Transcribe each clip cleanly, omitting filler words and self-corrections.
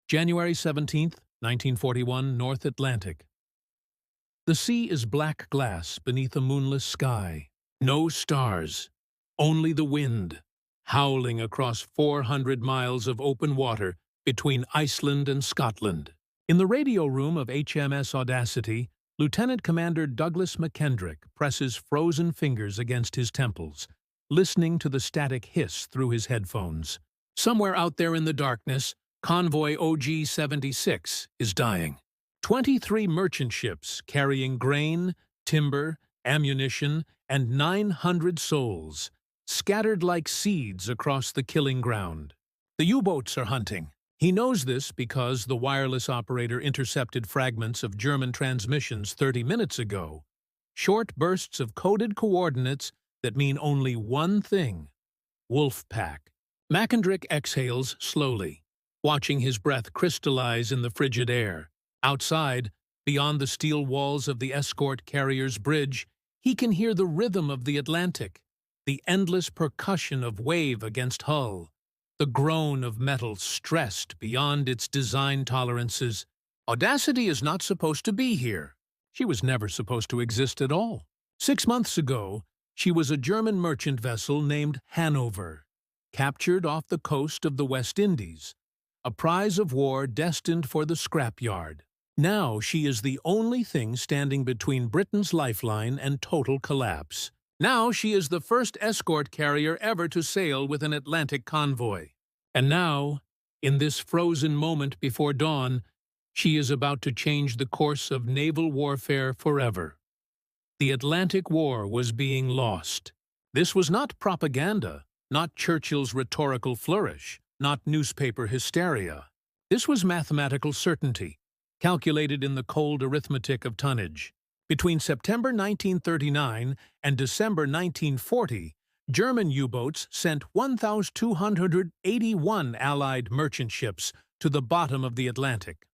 January 17th, 1941, North Atlantic. The sea is black glass beneath a moonless sky. No stars, only the wind, howling across 400 miles of open water between Iceland and Scotland. In the radio room of HMS Audacity, Lieutenant Commander Douglas McKendrick presses frozen fingers against his temples, listening to the static hiss through his headphones. Somewhere out there in the darkness, Convoy OG-76 is dying. 23 merchant ships carrying grain, timber, ammunition, and 900 souls, scattered like seeds across the killing ground. The U-boats are hunting. He knows this because the wireless operator intercepted fragments of German transmissions 30 minutes ago. Short bursts of coded coordinates that mean only one thing: wolf pack. McKendrick exhales slowly, watching his breath crystallize in the frigid air. Outside, beyond the steel walls of the escort carrier's bridge, he can hear the rhythm of the Atlantic, the endless percussion of wave against hull, the groan of metal stressed beyond its design tolerances. Audacity is not supposed to be here. She was never supposed to exist at all. 6 months ago, she was a German merchant vessel named Hanover, captured off the coast of the West Indies, a prize of war destined for the scrapyard. Now she is the only thing standing between Britain's lifeline and total collapse. Now she is the first escort carrier ever to sail with an Atlantic convoy. And now, in this frozen moment before dawn, she is about to change the course of naval warfare forever. The Atlantic War was being lost. This was not propaganda, not Churchill's rhetorical flourish, not newspaper hysteria. This was mathematical certainty, calculated in the cold arithmetic of tonnage. Between September 1939 and December 1940, German U-boats sent 1,281 Allied merchant ships to the bottom of the Atlantic.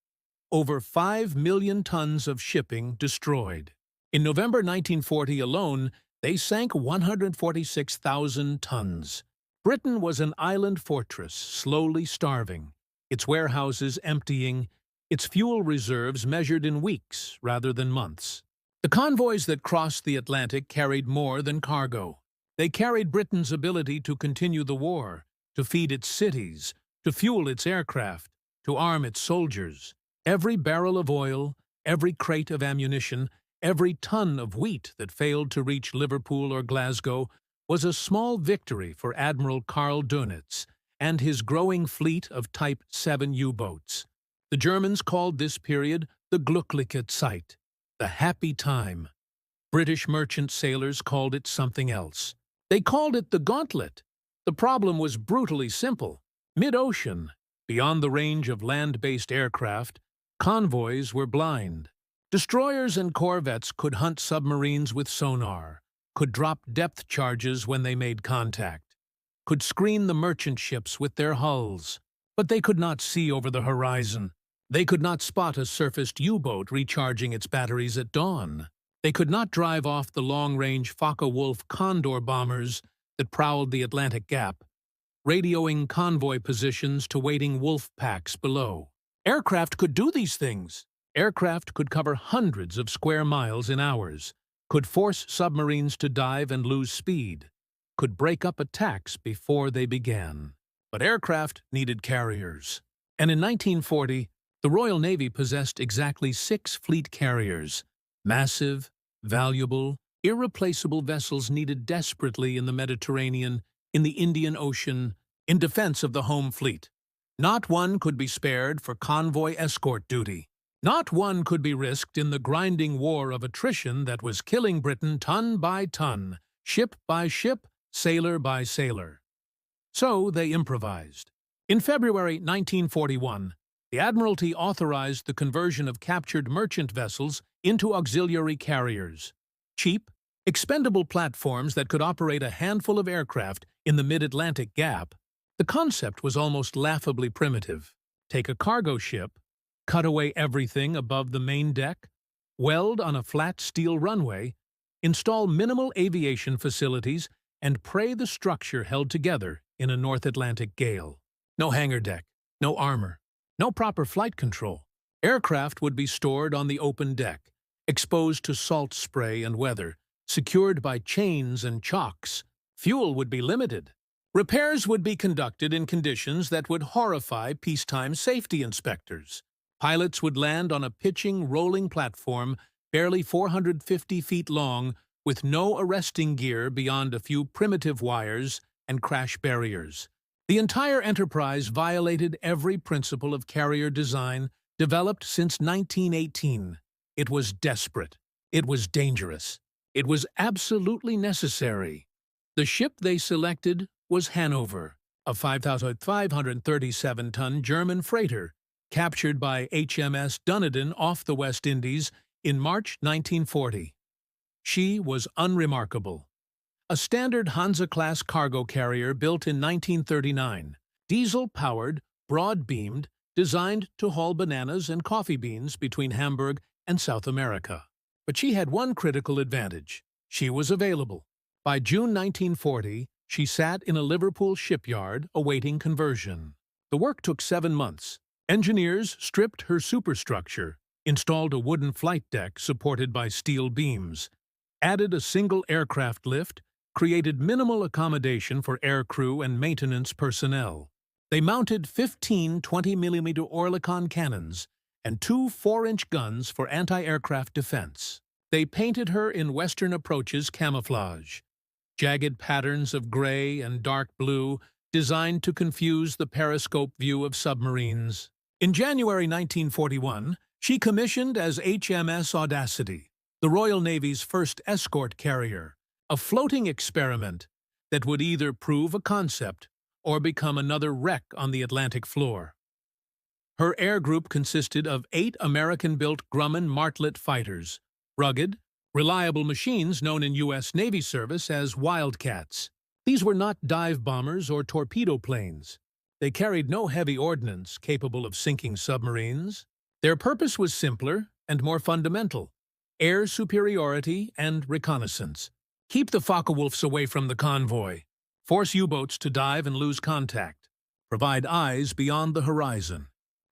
Over 5 million tons of shipping destroyed. In November 1940 alone, they sank 146,000 tons. Britain was an island fortress, slowly starving, its warehouses emptying, its fuel reserves measured in weeks rather than months. The convoys that crossed the Atlantic carried more than cargo. They carried Britain's ability to continue the war, to feed its cities, to fuel its aircraft, to arm its soldiers. Every barrel of oil, every crate of ammunition, every ton of wheat that failed to reach Liverpool or Glasgow was a small victory for Admiral Karl Dönitz and his growing fleet of Type 7 U-boats. The Germans called this period the Glückliche Zeit, the happy time. British merchant sailors called it something else. They called it the Gauntlet. The problem was brutally simple. Mid-ocean, beyond the range of land-based aircraft, convoys were blind. Destroyers and corvettes could hunt submarines with sonar, could drop depth charges when they made contact, could screen the merchant ships with their hulls, but they could not see over the horizon. They could not spot a surfaced U-boat recharging its batteries at dawn. They could not drive off the long-range Focke-Wulf Condor bombers that prowled the Atlantic Gap, radioing convoy positions to waiting wolf packs below. Aircraft could do these things. Aircraft could cover hundreds of square miles in hours, could force submarines to dive and lose speed, could break up attacks before they began. But aircraft needed carriers. And in 1940, the Royal Navy possessed exactly 6 fleet carriers, massive, valuable, irreplaceable vessels needed desperately in the Mediterranean, in the Indian Ocean, in defense of the home fleet. Not one could be spared for convoy escort duty. Not one could be risked in the grinding war of attrition that was killing Britain ton by ton, ship by ship, sailor by sailor. So they improvised. In February 1941, the Admiralty authorized the conversion of captured merchant vessels into auxiliary carriers. Cheap, expendable platforms that could operate a handful of aircraft in the mid-Atlantic Gap. The concept was almost laughably primitive. Take a cargo ship, cut away everything above the main deck, weld on a flat steel runway, install minimal aviation facilities, and pray the structure held together in a North Atlantic gale. No hangar deck, no armor, no proper flight control. Aircraft would be stored on the open deck, exposed to salt spray and weather, secured by chains and chocks. Fuel would be limited. Repairs would be conducted in conditions that would horrify peacetime safety inspectors. Pilots would land on a pitching, rolling platform barely 450 feet long, with no arresting gear beyond a few primitive wires and crash barriers. The entire enterprise violated every principle of carrier design developed since 1918. It was desperate. It was dangerous. It was absolutely necessary. The ship they selected was Hanover, a 5,537-ton German freighter, captured by HMS Dunedin off the West Indies in March 1940. She was unremarkable. A standard Hansa-class cargo carrier built in 1939, diesel-powered, broad-beamed, designed to haul bananas and coffee beans between Hamburg and South America. But she had one critical advantage. She was available. By June 1940, she sat in a Liverpool shipyard awaiting conversion. The work took 7 months. Engineers stripped her superstructure, installed a wooden flight deck supported by steel beams, added a single aircraft lift, created minimal accommodation for aircrew and maintenance personnel. They mounted 15 20mm Oerlikon cannons and 2 4-inch guns for anti-aircraft defense. They painted her in Western approaches camouflage, jagged patterns of gray and dark blue designed to confuse the periscope view of submarines. In January 1941, she commissioned as HMS Audacity, the Royal Navy's first escort carrier, a floating experiment that would either prove a concept or become another wreck on the Atlantic floor. Her air group consisted of 8 American-built Grumman Martlet fighters, rugged, reliable machines known in U.S. Navy service as Wildcats. These were not dive bombers or torpedo planes. They carried no heavy ordnance capable of sinking submarines. Their purpose was simpler and more fundamental: air superiority and reconnaissance. Keep the Focke-Wulfs away from the convoy. Force U-boats to dive and lose contact. Provide eyes beyond the horizon.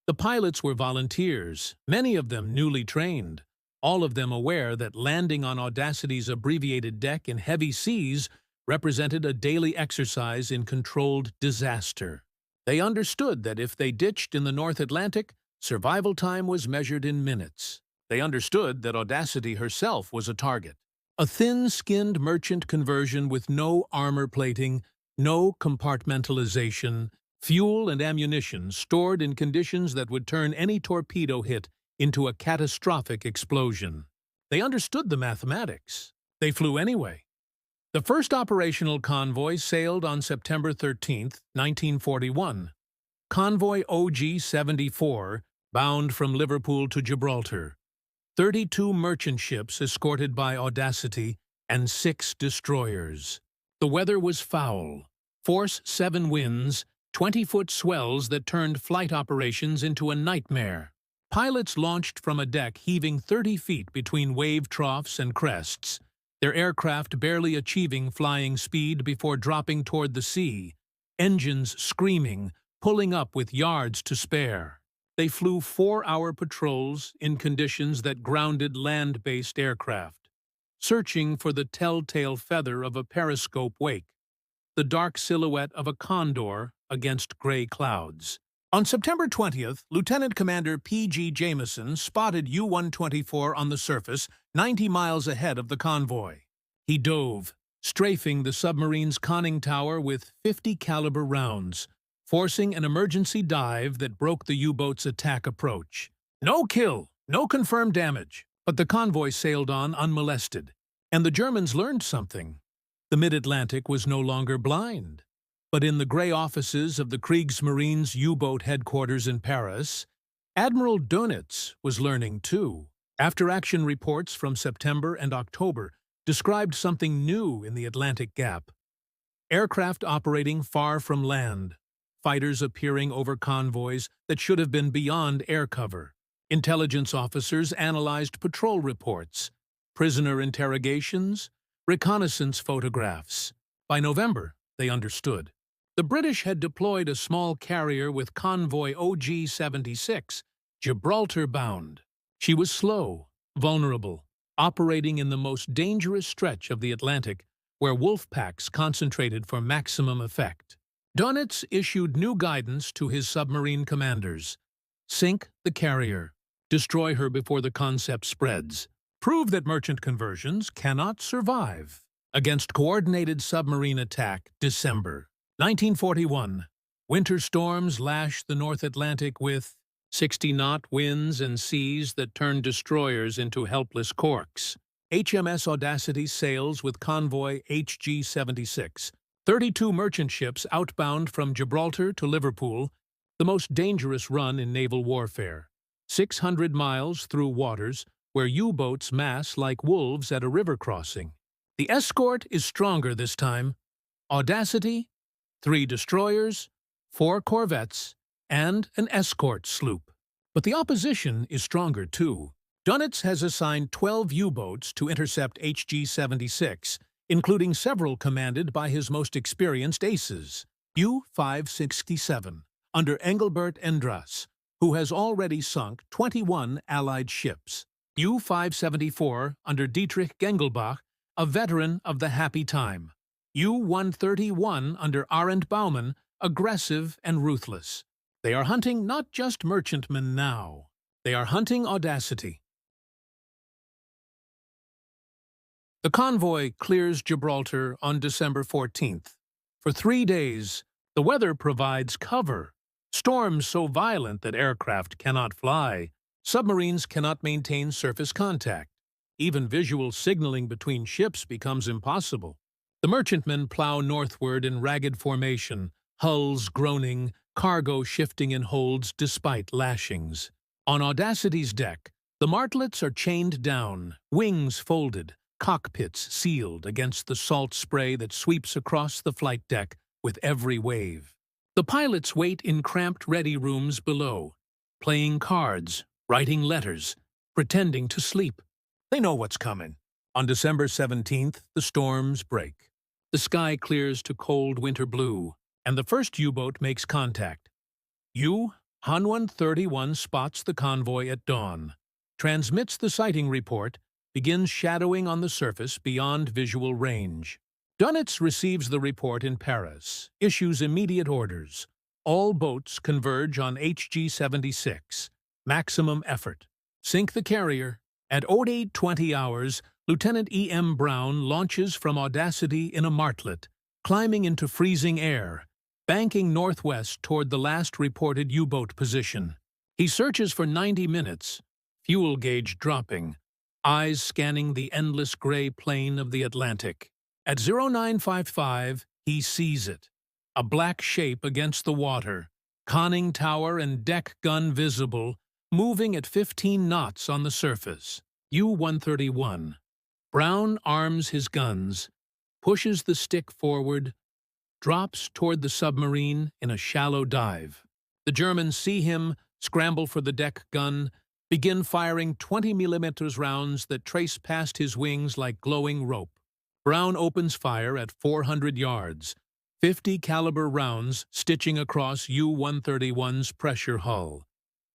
The pilots were volunteers, many of them newly trained, all of them aware that landing on Audacity's abbreviated deck in heavy seas represented a daily exercise in controlled disaster. They understood that if they ditched in the North Atlantic, survival time was measured in minutes. They understood that Audacity herself was a target. A thin-skinned merchant conversion with no armor plating, no compartmentalization, fuel and ammunition stored in conditions that would turn any torpedo hit into a catastrophic explosion. They understood the mathematics. They flew anyway. The first operational convoy sailed on September 13, 1941. Convoy OG-74, bound from Liverpool to Gibraltar. 32 merchant ships escorted by Audacity and 6 destroyers. The weather was foul. Force 7 winds, 20-foot swells that turned flight operations into a nightmare. Pilots launched from a deck heaving 30 feet between wave troughs and crests, their aircraft barely achieving flying speed before dropping toward the sea, engines screaming, pulling up with yards to spare. They flew 4-hour patrols in conditions that grounded land-based aircraft, searching for the telltale feather of a periscope wake, the dark silhouette of a condor against gray clouds. On September 20th, Lieutenant Commander P.G. Jameson spotted U-124 on the surface 90 miles ahead of the convoy. He dove, strafing the submarine's conning tower with 50-caliber rounds, forcing an emergency dive that broke the U-boat's attack approach. No kill, no confirmed damage, but the convoy sailed on unmolested. And the Germans learned something. The Mid-Atlantic was no longer blind. But in the gray offices of the Kriegsmarine's U-boat headquarters in Paris, Admiral Dönitz was learning too. After-action reports from September and October described something new in the Atlantic Gap. Aircraft operating far from land, fighters appearing over convoys that should have been beyond air cover. Intelligence officers analyzed patrol reports, prisoner interrogations, reconnaissance photographs. By November, they understood. The British had deployed a small carrier with convoy OG-76, Gibraltar-bound. She was slow, vulnerable, operating in the most dangerous stretch of the Atlantic, where wolf packs concentrated for maximum effect. Dönitz issued new guidance to his submarine commanders. Sink the carrier. Destroy her before the concept spreads. Prove that merchant conversions cannot survive. Against coordinated submarine attack, December 1941. Winter storms lashed the North Atlantic with 60-knot winds and seas that turned destroyers into helpless corks. HMS Audacity sails with convoy HG-76. 32 merchant ships outbound from Gibraltar to Liverpool, the most dangerous run in naval warfare. 600 miles through waters where U-boats mass like wolves at a river crossing. The escort is stronger this time. Audacity, 3 destroyers, 4 corvettes, and an escort sloop. But the opposition is stronger too. Dönitz has assigned 12 U-boats to intercept HG-76, including several commanded by his most experienced aces. U-567, under Engelbert Endras, who has already sunk 21 Allied ships. U-574, under Dietrich Gengelbach, a veteran of the happy time. U-131, under Arend Baumann, aggressive and ruthless. They are hunting not just merchantmen now. They are hunting Audacity. The convoy clears Gibraltar on December 14th. For 3 days, the weather provides cover. Storms so violent that aircraft cannot fly. Submarines cannot maintain surface contact. Even visual signaling between ships becomes impossible. The merchantmen plow northward in ragged formation, hulls groaning, cargo shifting in holds despite lashings. On Audacity's deck, the martlets are chained down, wings folded, cockpits sealed against the salt spray that sweeps across the flight deck with every wave. The pilots wait in cramped ready rooms below, playing cards, writing letters, pretending to sleep. They know what's coming. On December 17th, the storms break. The sky clears to cold winter blue, and the first U-boat makes contact. Han-131 spots the convoy at dawn, transmits the sighting report, begins shadowing on the surface beyond visual range. Dönitz receives the report in Paris, issues immediate orders. All boats converge on HG-76. Maximum effort. Sink the carrier. At 08:20 hours, Lieutenant E.M. Brown launches from Audacity in a martlet, climbing into freezing air, banking northwest toward the last reported U-boat position. He searches for 90 minutes, fuel gauge dropping, eyes scanning the endless gray plain of the Atlantic. At 0955, he sees it, a black shape against the water, conning tower and deck gun visible, moving at 15 knots on the surface. U-131. Brown arms his guns, pushes the stick forward, drops toward the submarine in a shallow dive. The Germans see him, scramble for the deck gun, begin firing 20mm rounds that trace past his wings like glowing rope. Brown opens fire at 400 yards, 50 caliber rounds stitching across U-131's pressure hull,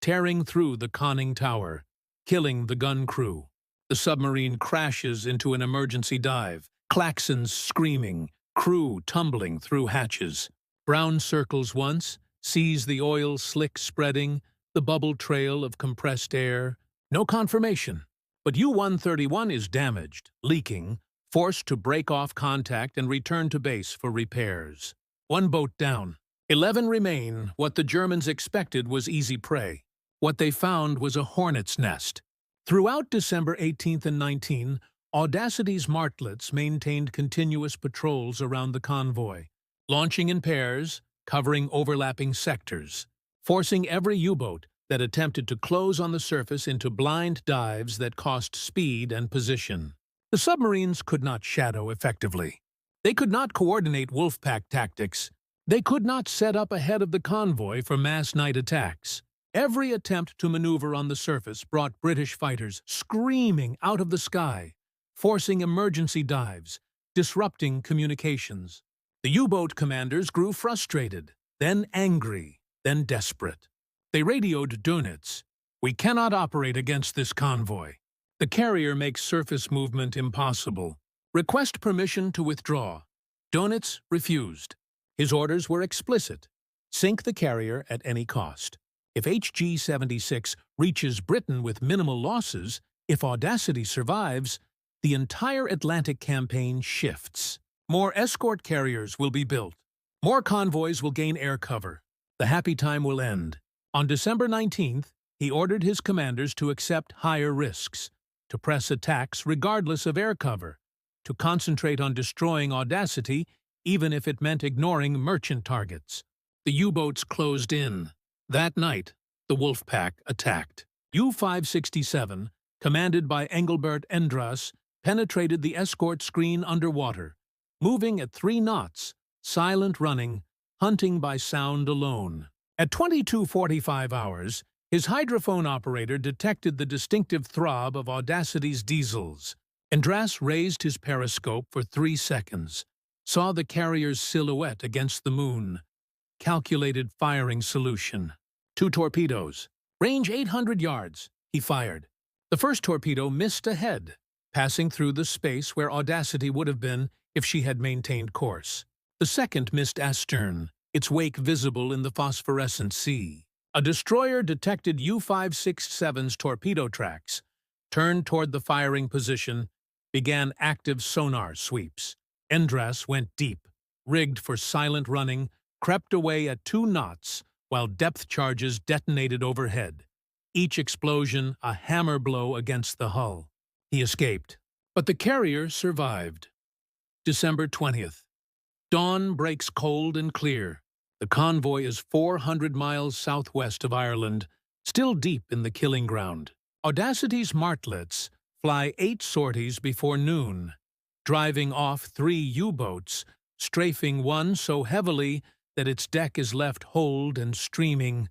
tearing through the conning tower, killing the gun crew. The submarine crashes into an emergency dive, claxons screaming, crew tumbling through hatches. Brown circles once, sees the oil slick spreading, the bubble trail of compressed air. No confirmation. But U-131 is damaged, leaking, forced to break off contact and return to base for repairs. 1 boat down. 11 remain. What the Germans expected was easy prey. What they found was a hornet's nest. Throughout December 18th and 19, Audacity's martlets maintained continuous patrols around the convoy, launching in pairs, covering overlapping sectors, forcing every U-boat that attempted to close on the surface into blind dives that cost speed and position. The submarines could not shadow effectively. They could not coordinate wolfpack tactics. They could not set up ahead of the convoy for mass night attacks. Every attempt to maneuver on the surface brought British fighters screaming out of the sky, forcing emergency dives, disrupting communications. The U-boat commanders grew frustrated, then angry, then desperate. They radioed Dönitz. "We cannot operate against this convoy. The carrier makes surface movement impossible. Request permission to withdraw." Dönitz refused. His orders were explicit. Sink the carrier at any cost. If HG-76 reaches Britain with minimal losses, if Audacity survives, the entire Atlantic campaign shifts. More escort carriers will be built. More convoys will gain air cover. The happy time will end. On December 19th, he ordered his commanders to accept higher risks, to press attacks regardless of air cover, to concentrate on destroying Audacity even if it meant ignoring merchant targets. The U-boats closed in. That night, the Wolfpack attacked. U-567, commanded by Engelbert Endras, penetrated the escort screen underwater, moving at 3 knots, silent running, hunting by sound alone. At 22:45 hours, his hydrophone operator detected the distinctive throb of Audacity's diesels. Endras raised his periscope for 3 seconds, saw the carrier's silhouette against the moon. Calculated firing solution. 2 torpedoes. Range 800 yards. He fired. The first torpedo missed ahead, passing through the space where Audacity would have been if she had maintained course. The second missed astern, its wake visible in the phosphorescent sea. A destroyer detected U-567's torpedo tracks, turned toward the firing position, began active sonar sweeps. Endras went deep, rigged for silent running, crept away at 2 knots while depth charges detonated overhead. Each explosion a hammer blow against the hull. He escaped, but the carrier survived. December 20th. Dawn breaks cold and clear. The convoy is 400 miles southwest of Ireland, still deep in the killing ground. Audacity's martlets fly 8 sorties before noon, driving off 3 U-boats, strafing one so heavily that its deck is left holed and streaming,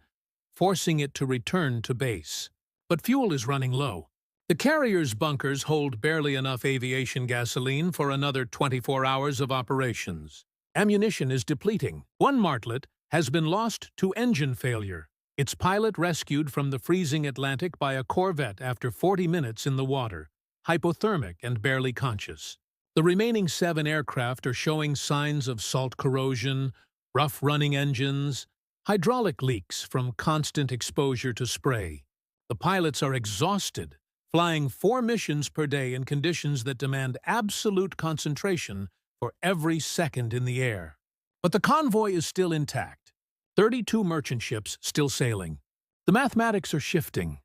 forcing it to return to base. But fuel is running low. The carrier's bunkers hold barely enough aviation gasoline for another 24 hours of operations. Ammunition is depleting. One martlet has been lost to engine failure, its pilot rescued from the freezing Atlantic by a corvette after 40 minutes in the water, hypothermic and barely conscious. The remaining 7 aircraft are showing signs of salt corrosion, rough running engines, hydraulic leaks from constant exposure to spray. The pilots are exhausted, flying 4 missions per day in conditions that demand absolute concentration for every second in the air. But the convoy is still intact. 32 merchant ships still sailing. The mathematics are shifting.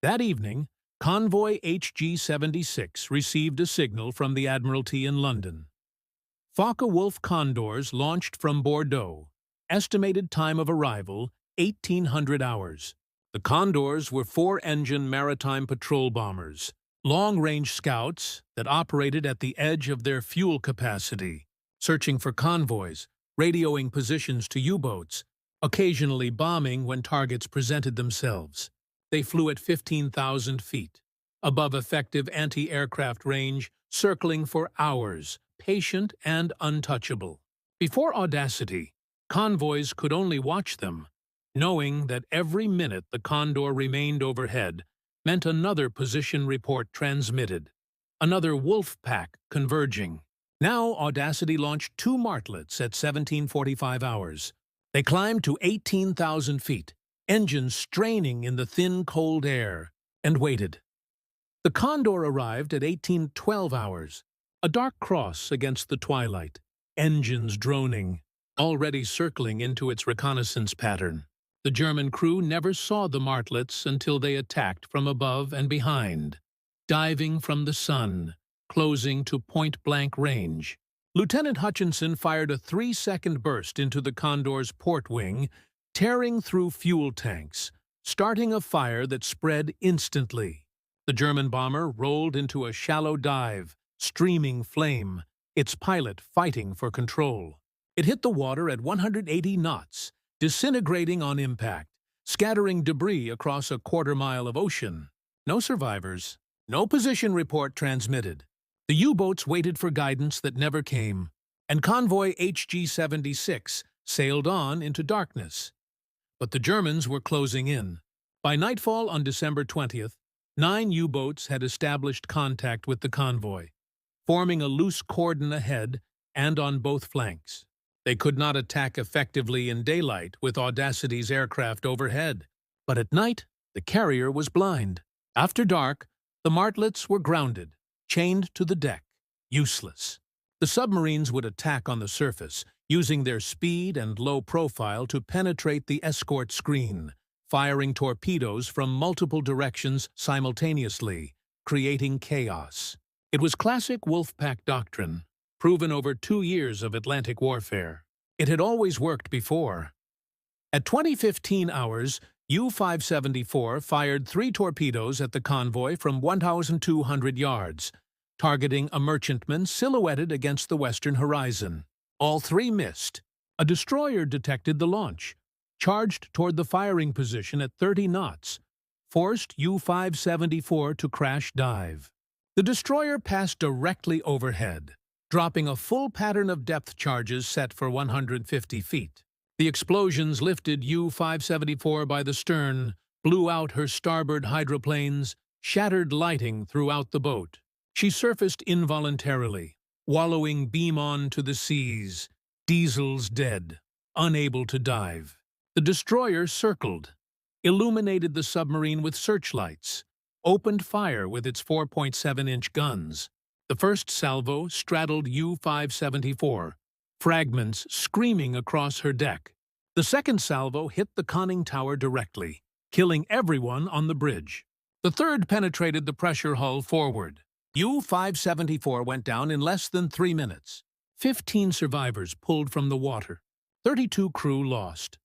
That evening, Convoy HG-76 received a signal from the Admiralty in London. Focke-Wulf Condors launched from Bordeaux. Estimated time of arrival, 1800 hours. The Condors were 4-engine maritime patrol bombers, long-range scouts that operated at the edge of their fuel capacity, searching for convoys, radioing positions to U-boats, occasionally bombing when targets presented themselves. They flew at 15,000 feet, above effective anti-aircraft range, circling for hours, patient and untouchable. Before Audacity, convoys could only watch them, knowing that every minute the Condor remained overhead meant another position report transmitted, another Wolfpack converging. Now Audacity launched 2 martlets at 1745 hours. They climbed to 18,000 feet, engines straining in the thin, cold air, and waited. The Condor arrived at 1812 hours, a dark cross against the twilight, engines droning, already circling into its reconnaissance pattern. The German crew never saw the martlets until they attacked from above and behind, diving from the sun, closing to point-blank range. Lieutenant Hutchinson fired a 3-second burst into the Condor's port wing, tearing through fuel tanks, starting a fire that spread instantly. The German bomber rolled into a shallow dive, streaming flame, its pilot fighting for control. It hit the water at 180 knots, disintegrating on impact, scattering debris across a quarter-mile of ocean. No survivors, no position report transmitted. The U-boats waited for guidance that never came, and convoy HG-76 sailed on into darkness. But the Germans were closing in. By nightfall on December 20th, 9 U-boats had established contact with the convoy, forming a loose cordon ahead and on both flanks. They could not attack effectively in daylight with Audacity's aircraft overhead, but at night the carrier was blind. After dark, the martlets were grounded, chained to the deck, useless. The submarines would attack on the surface, using their speed and low profile to penetrate the escort screen, firing torpedoes from multiple directions simultaneously, creating chaos. It was classic Wolfpack doctrine, proven over 2 years of Atlantic warfare. It had always worked before. At 20:15 hours, U-574 fired 3 torpedoes at the convoy from 1,200 yards, targeting a merchantman silhouetted against the western horizon. All 3 missed. A destroyer detected the launch, charged toward the firing position at 30 knots, forced U-574 to crash dive. The destroyer passed directly overhead, dropping a full pattern of depth charges set for 150 feet. The explosions lifted U-574 by the stern, blew out her starboard hydroplanes, shattered lighting throughout the boat. She surfaced involuntarily, wallowing beam-on to the seas, diesels dead, unable to dive. The destroyer circled, illuminated the submarine with searchlights, opened fire with its 4.7-inch guns. The first salvo straddled U-574, fragments screaming across her deck. The second salvo hit the conning tower directly, killing everyone on the bridge. The third penetrated the pressure hull forward. U-574 went down in less than 3 minutes. 15 survivors pulled from the water. 32 crew lost.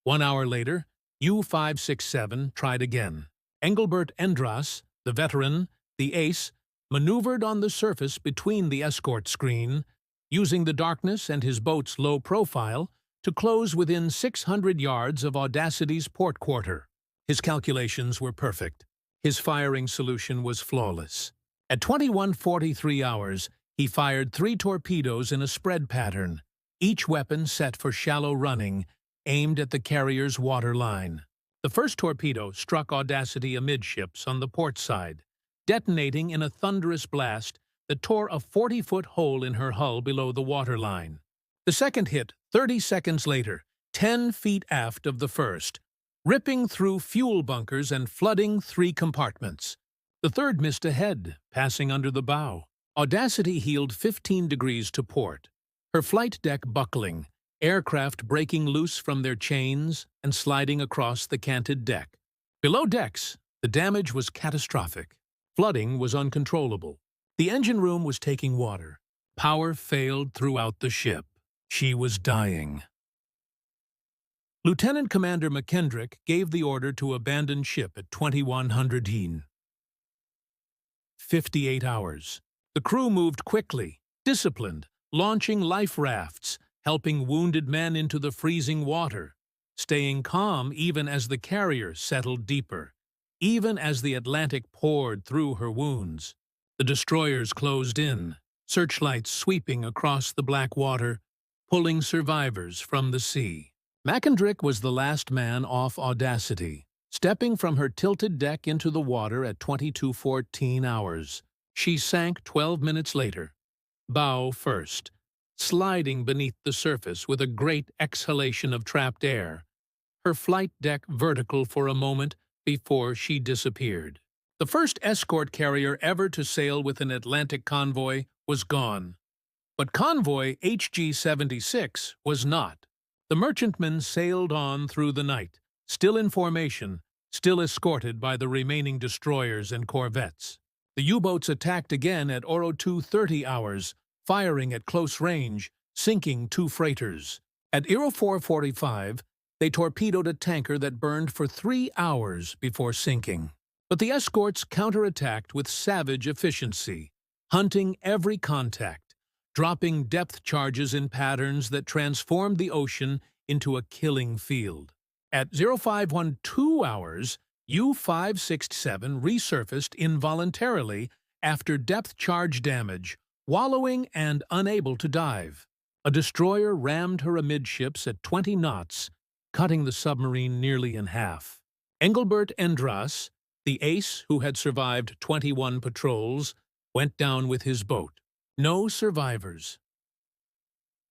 1 hour later, U-567 tried again. Engelbert Endras, the veteran, the ace, maneuvered on the surface between the escort screen, using the darkness and his boat's low profile to close within 600 yards of Audacity's port quarter. His calculations were perfect. His firing solution was flawless. At 21:43 hours, he fired 3 torpedoes in a spread pattern, each weapon set for shallow running, aimed at the carrier's water line. The first torpedo struck Audacity amidships on the port side, detonating in a thunderous blast that tore a 40-foot hole in her hull below the waterline. The second hit 30 seconds later, 10 feet aft of the first, ripping through fuel bunkers and flooding 3 compartments. The third missed ahead, passing under the bow. Audacity heeled 15 degrees to port, her flight deck buckling, aircraft breaking loose from their chains and sliding across the canted deck. Below decks, the damage was catastrophic. Flooding was uncontrollable. The engine room was taking water. Power failed throughout the ship. She was dying. Lieutenant Commander McKendrick gave the order to abandon ship at 2100 Heen. 58 hours. The crew moved quickly, disciplined, launching life rafts, helping wounded men into the freezing water, staying calm even as the carrier settled deeper, even as the Atlantic poured through her wounds. The destroyers closed in, searchlights sweeping across the black water, pulling survivors from the sea. McKendrick was the last man off Audacity, stepping from her tilted deck into the water at 22:14 hours. She sank 12 minutes later, bow first, sliding beneath the surface with a great exhalation of trapped air, her flight deck vertical for a moment before she disappeared. The first escort carrier ever to sail with an Atlantic convoy was gone. But convoy HG-76 was not. The merchantmen sailed on through the night, still in formation, still escorted by the remaining destroyers and corvettes. The U-boats attacked again at 02:30 hours, firing at close range, sinking 2 freighters. At 04:45, they torpedoed a tanker that burned for 3 hours before sinking. But the escorts counterattacked with savage efficiency, hunting every contact, dropping depth charges in patterns that transformed the ocean into a killing field. At 0512 hours, U-567 resurfaced involuntarily after depth charge damage, wallowing and unable to dive. A destroyer rammed her amidships at 20 knots, cutting the submarine nearly in half. Engelbert Endras, the ace who had survived 21 patrols, went down with his boat. No survivors.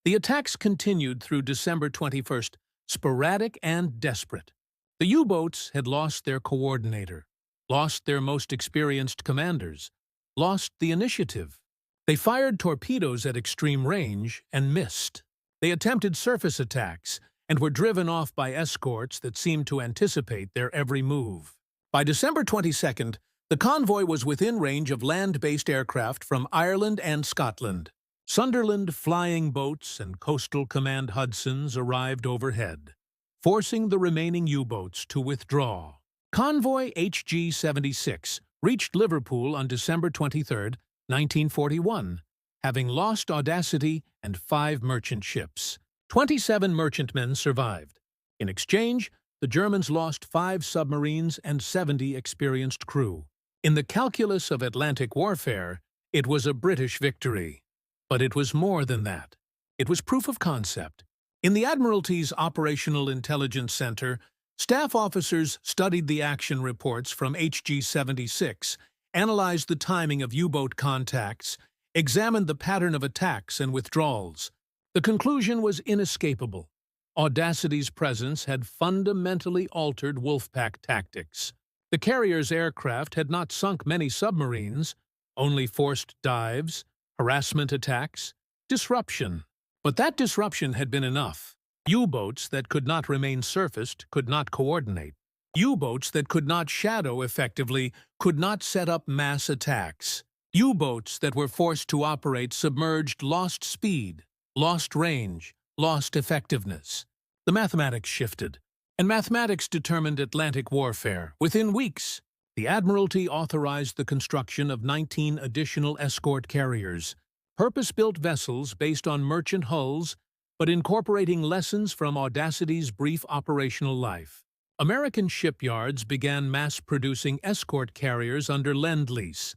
The attacks continued through December 21st, sporadic and desperate. The U-boats had lost their coordinator, lost their most experienced commanders, lost the initiative. They fired torpedoes at extreme range and missed. They attempted surface attacks and were driven off by escorts that seemed to anticipate their every move. By December 22nd, the convoy was within range of land-based aircraft from Ireland and Scotland. Sunderland flying boats and Coastal Command Hudsons arrived overhead, forcing the remaining U-boats to withdraw. Convoy HG-76 reached Liverpool on December 23, 1941, having lost Audacity and 5 merchant ships. 27 merchantmen survived. In exchange, the Germans lost 5 submarines and 70 experienced crew. In the calculus of Atlantic warfare, it was a British victory. But it was more than that. It was proof of concept. In the Admiralty's Operational Intelligence Center, staff officers studied the action reports from HG-76, analyzed the timing of U-boat contacts, examined the pattern of attacks and withdrawals. The conclusion was inescapable. Audacity's presence had fundamentally altered Wolfpack tactics. The carrier's aircraft had not sunk many submarines, only forced dives, harassment attacks, disruption. But that disruption had been enough. U-boats that could not remain surfaced could not coordinate. U-boats that could not shadow effectively could not set up mass attacks. U-boats that were forced to operate submerged lost speed, lost range, lost effectiveness. The mathematics shifted, and mathematics determined Atlantic warfare. Within weeks, the Admiralty authorized the construction of 19 additional escort carriers, purpose-built vessels based on merchant hulls, but incorporating lessons from Audacity's brief operational life. American shipyards began mass-producing escort carriers under Lend-Lease,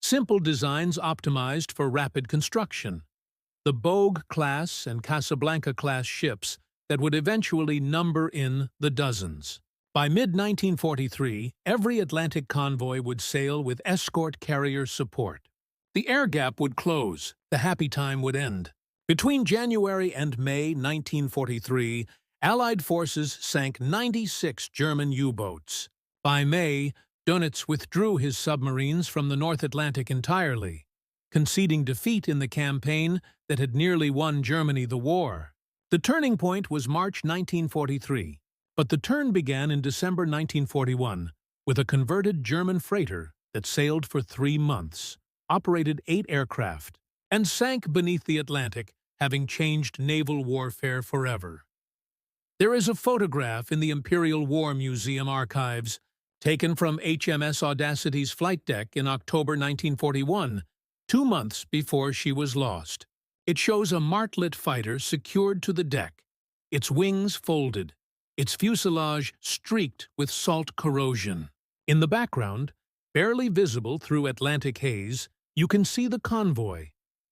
simple designs optimized for rapid construction. The Bogue-class and Casablanca-class ships that would eventually number in the dozens. By mid-1943, every Atlantic convoy would sail with escort carrier support. The air gap would close, the happy time would end. Between January and May 1943, Allied forces sank 96 German U-boats. By May, Dönitz withdrew his submarines from the North Atlantic entirely, conceding defeat in the campaign that had nearly won Germany the war. The turning point was March 1943. But the turn began in December 1941 with a converted German freighter that sailed for 3 months, operated 8 aircraft, and sank beneath the Atlantic, having changed naval warfare forever. There is a photograph in the Imperial War Museum archives, taken from HMS Audacity's flight deck in October 1941, 2 months before she was lost. It shows a martlet fighter secured to the deck, its wings folded, its fuselage streaked with salt corrosion. In the background, barely visible through Atlantic haze, you can see the convoy,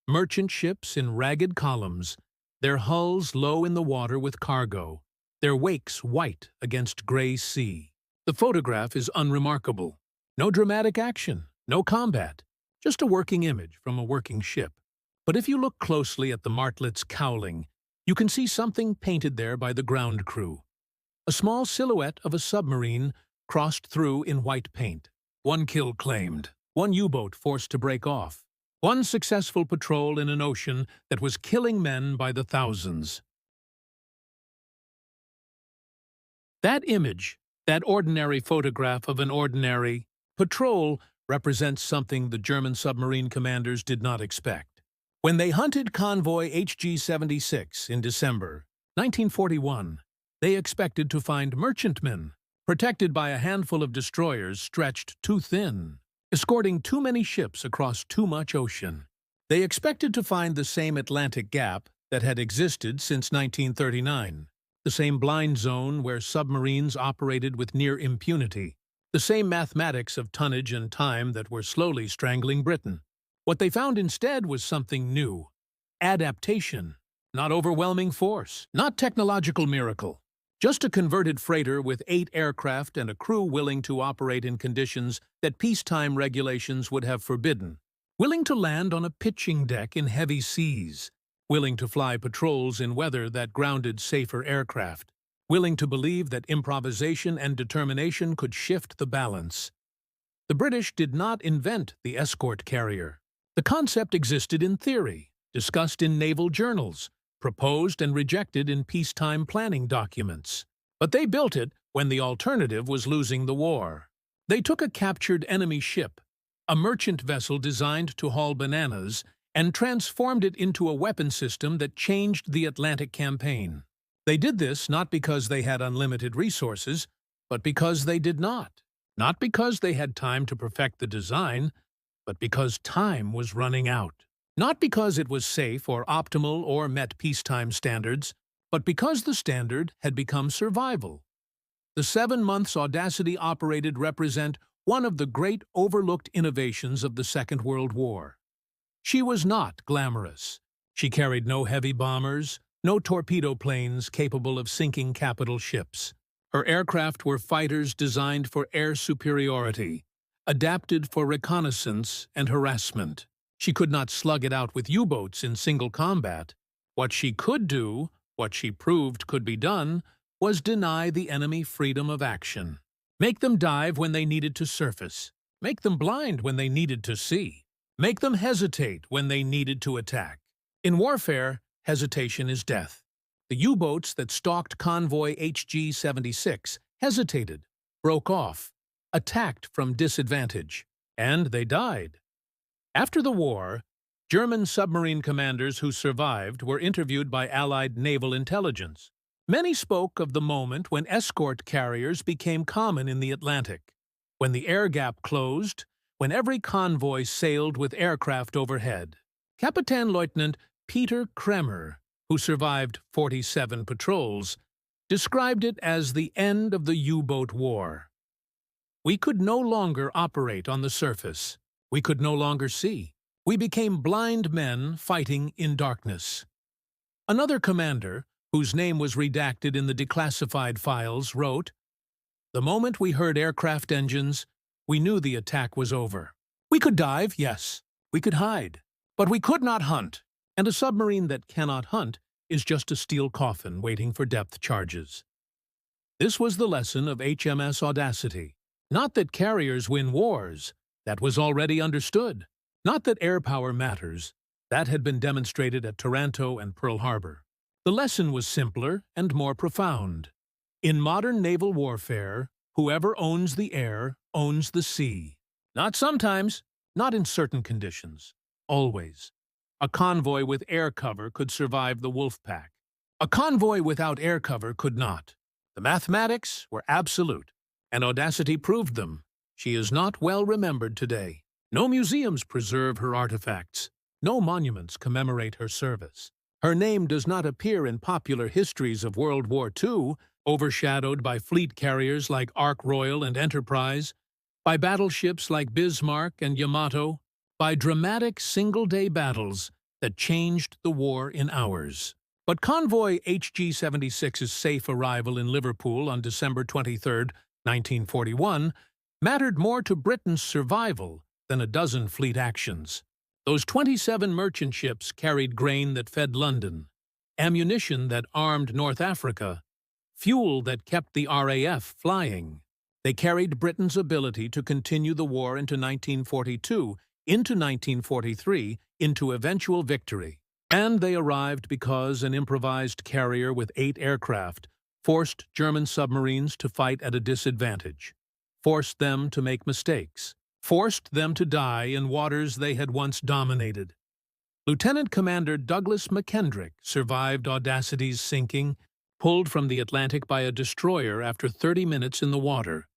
merchant ships in ragged columns, their hulls low in the water with cargo, their wakes white against gray sea. The photograph is unremarkable. No dramatic action, no combat, just a working image from a working ship. But if you look closely at the martlet's cowling, you can see something painted there by the ground crew. A small silhouette of a submarine crossed through in white paint. 1 kill claimed. 1 U-boat forced to break off. 1 successful patrol in an ocean that was killing men by the thousands. That image, that ordinary photograph of an ordinary patrol, represents something the German submarine commanders did not expect. When they hunted convoy HG-76 in December 1941, they expected to find merchantmen, protected by a handful of destroyers stretched too thin, escorting too many ships across too much ocean. They expected to find the same Atlantic gap that had existed since 1939, the same blind zone where submarines operated with near impunity. the same mathematics of tonnage and time that were slowly strangling Britain. What they found instead was something new: adaptation, not overwhelming force, not technological miracle. Just a converted freighter with 8 aircraft and a crew willing to operate in conditions that peacetime regulations would have forbidden. Willing to land on a pitching deck in heavy seas. Willing to fly patrols in weather that grounded safer aircraft. Willing to believe that improvisation and determination could shift the balance. The British did not invent the escort carrier. The concept existed in theory, discussed in naval journals, proposed and rejected in peacetime planning documents. But they built it when the alternative was losing the war. They took a captured enemy ship, a merchant vessel designed to haul bananas, and transformed it into a weapon system that changed the Atlantic campaign. They did this not because they had unlimited resources, but because they did not. Not because they had time to perfect the design, but because time was running out. Not because it was safe or optimal or met peacetime standards, but because the standard had become survival. The 7 months Audacity operated represent one of the great overlooked innovations of the Second World War. She was not glamorous. She carried no heavy bombers, no torpedo planes capable of sinking capital ships. Her aircraft were fighters designed for air superiority, adapted for reconnaissance and harassment. She could not slug it out with U-boats in single combat. What she could do, what she proved could be done, was deny the enemy freedom of action. Make them dive when they needed to surface. Make them blind when they needed to see. Make them hesitate when they needed to attack. In warfare, hesitation is death. The U-boats that stalked Convoy HG-76 hesitated, broke off, attacked from disadvantage, and they died. After the war, German submarine commanders who survived were interviewed by Allied naval intelligence. Many spoke of the moment when escort carriers became common in the Atlantic, when the air gap closed, when every convoy sailed with aircraft overhead. Kapitän Leutnant Peter Kremer, who survived 47 patrols, described it as the end of the U-boat war. We could no longer operate on the surface. We could no longer see. We became blind men fighting in darkness. Another commander, whose name was redacted in the declassified files, wrote, "The moment we heard aircraft engines, we knew the attack was over. We could dive, yes. We could hide. But we could not hunt. And a submarine that cannot hunt is just a steel coffin waiting for depth charges." This was the lesson of HMS Audacity. Not that carriers win wars. That was already understood. Not that air power matters. That had been demonstrated at Taranto and Pearl Harbor. The lesson was simpler and more profound. In modern naval warfare, whoever owns the air owns the sea. Not sometimes, not in certain conditions. Always. A convoy with air cover could survive the wolf pack. A convoy without air cover could not. The mathematics were absolute, and Audacity proved them. She is not well remembered today. No museums preserve her artifacts. No monuments commemorate her service. Her name does not appear in popular histories of World War II, overshadowed by fleet carriers like Ark Royal and Enterprise, by battleships like Bismarck and Yamato, by dramatic single-day battles that changed the war in hours. But Convoy HG-76's safe arrival in Liverpool on December 23, 1941, mattered more to Britain's survival than a dozen fleet actions. Those 27 merchant ships carried grain that fed London, ammunition that armed North Africa, fuel that kept the RAF flying. They carried Britain's ability to continue the war into 1942, into 1943, into eventual victory. And they arrived because an improvised carrier with 8 aircraft forced German submarines to fight at a disadvantage, forced them to make mistakes, forced them to die in waters they had once dominated. Lieutenant Commander Douglas McKendrick survived Audacity's sinking, pulled from the Atlantic by a destroyer after 30 minutes in the water.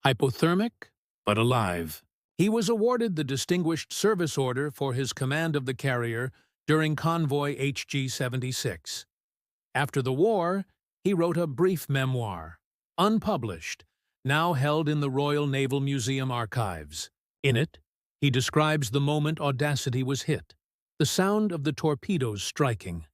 Hypothermic, but alive. He was awarded the Distinguished Service Order for his command of the carrier during Convoy HG-76. After the war, he wrote a brief memoir, unpublished, now held in the Royal Naval Museum archives. In it, he describes the moment Audacity was hit, the sound of the torpedoes striking,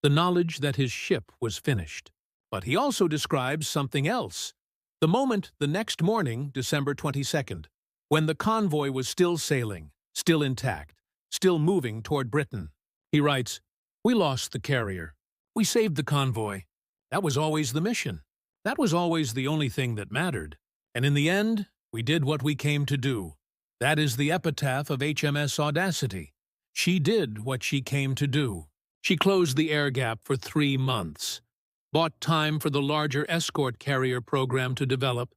the knowledge that his ship was finished. But he also describes something else. The moment the next morning, December 22nd, when the convoy was still sailing, still intact, still moving toward Britain. He writes, "We lost the carrier. We saved the convoy. That was always the mission. That was always the only thing that mattered. And in the end, we did what we came to do. That is the epitaph of HMS Audacity. She did what she came to do. She closed the air gap for 3 months, bought time for the larger escort carrier program to develop,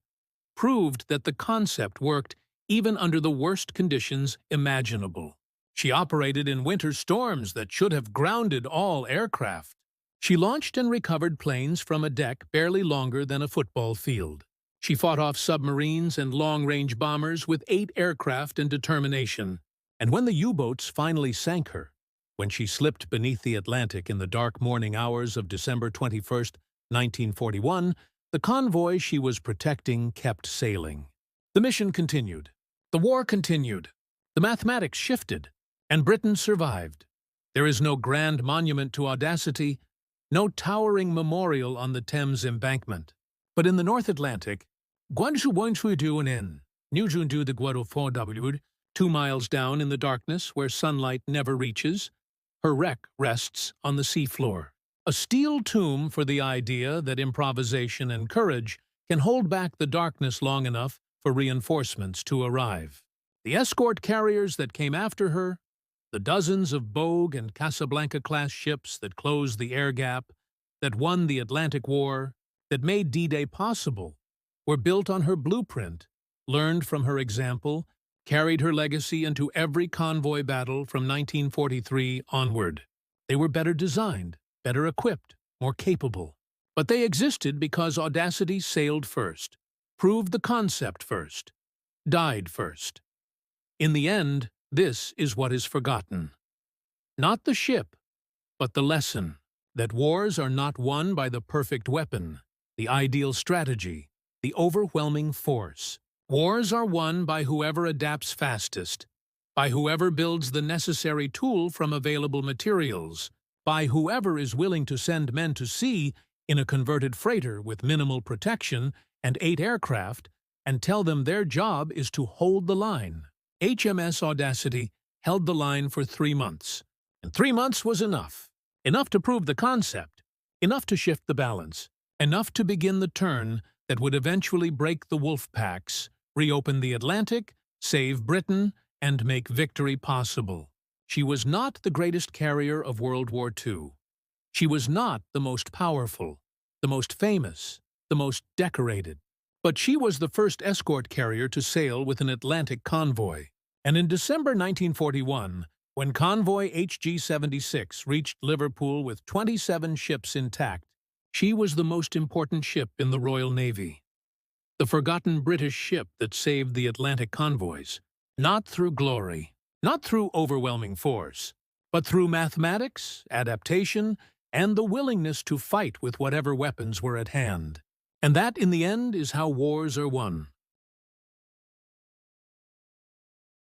proved that the concept worked even under the worst conditions imaginable. She operated in winter storms that should have grounded all aircraft. She launched and recovered planes from a deck barely longer than a football field. She fought off submarines and long-range bombers with 8 aircraft and determination. And when the U-boats finally sank her, when she slipped beneath the Atlantic in the dark morning hours of December 21st, 1941, the convoy she was protecting kept sailing. The mission continued. The war continued. The mathematics shifted, and Britain survived. There is no grand monument to Audacity, no towering memorial on the Thames embankment. But in the North Atlantic, 2 miles down in the darkness where sunlight never reaches, her wreck rests on the seafloor. A steel tomb for the idea that improvisation and courage can hold back the darkness long enough for reinforcements to arrive. The escort carriers that came after her, the dozens of Bogue and Casablanca-class ships that closed the air gap, that won the Atlantic War, that made D-Day possible, were built on her blueprint, learned from her example, carried her legacy into every convoy battle from 1943 onward. They were better designed, better equipped, more capable. But they existed because Audacity sailed first, proved the concept first, died first. In the end, this is what is forgotten. Not the ship, but the lesson that wars are not won by the perfect weapon, the ideal strategy, the overwhelming force. Wars are won by whoever adapts fastest, by whoever builds the necessary tool from available materials, by whoever is willing to send men to sea in a converted freighter with minimal protection and 8 aircraft and tell them their job is to hold the line. HMS Audacity held the line for 3 months, and 3 months was enough. Enough to prove the concept, enough to shift the balance, enough to begin the turn that would eventually break the wolf packs, reopen the Atlantic, save Britain, and make victory possible. She was not the greatest carrier of World War II. She was not the most powerful, the most famous, the most decorated. But she was the first escort carrier to sail with an Atlantic convoy. And in December 1941, when convoy HG-76 reached Liverpool with 27 ships intact, she was the most important ship in the Royal Navy. The forgotten British ship that saved the Atlantic convoys, not through glory, not through overwhelming force, but through mathematics, adaptation, and the willingness to fight with whatever weapons were at hand. And that, in the end, is how wars are won.